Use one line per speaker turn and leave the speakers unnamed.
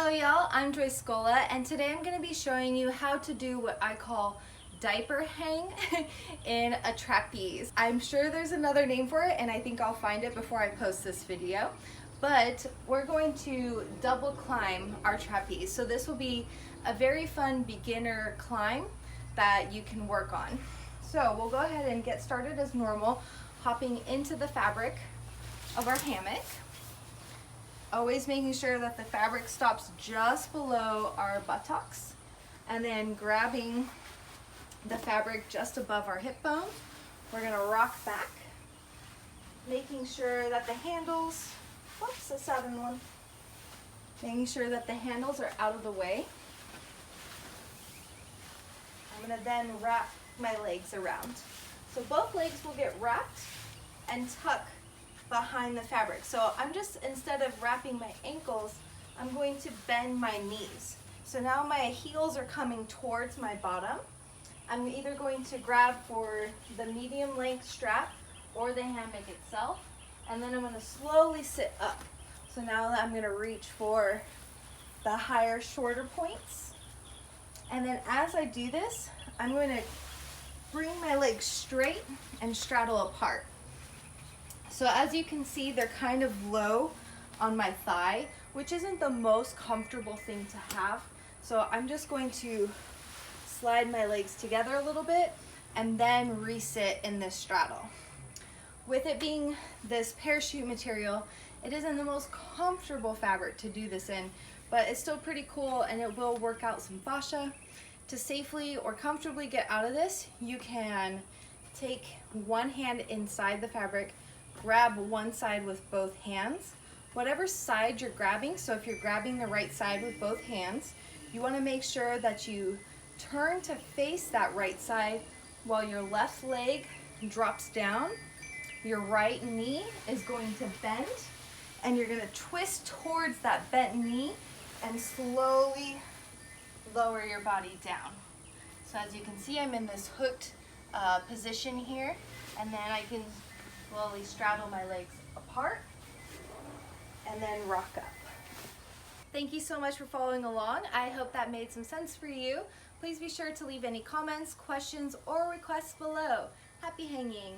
Hello y'all, I'm Joyce Scola, and today I'm going to be showing you how to do what I call diaper hang in a trapeze. I'm sure there's another name for it and I think I'll find it before I post this video. But we're going to double climb our trapeze. So this will be a very fun beginner climb that you can work on. So we'll go ahead and get started as normal, hopping into the fabric of our hammock. Always making sure that the fabric stops just below our buttocks, and then grabbing the fabric just above our hip bone. We're gonna rock back, making sure that the handles, whoops, a sudden one. Making sure that the handles are out of the way. I'm gonna then wrap my legs around. So both legs will get wrapped and tuck behind the fabric. So I'm just, instead of wrapping my ankles, I'm going to bend my knees. So now my heels are coming towards my bottom. I'm either going to grab for the medium length strap or the hammock itself, and then I'm going to slowly sit up. So now I'm going to reach for the higher, shorter points. And then as I do this, I'm going to bring my legs straight and straddle apart. So as you can see, they're kind of low on my thigh, which isn't the most comfortable thing to have. So I'm just going to slide my legs together a little bit and then resit in this straddle. With it being this parachute material, it isn't the most comfortable fabric to do this in, but it's still pretty cool and it will work out some fascia. To safely or comfortably get out of this, you can take one hand inside the fabric, grab one side with both hands. Whatever side you're grabbing, so if you're grabbing the right side with both hands, you want to make sure that you turn to face that right side while your left leg drops down. Your right knee is going to bend, and you're going to twist towards that bent knee and slowly lower your body down. So as you can see, I'm in this hooked position here, and then I can slowly straddle my legs apart and then rock up. Thank you so much for following along. I hope that made some sense for you. Please be sure to leave any comments, questions, or requests below. Happy hanging!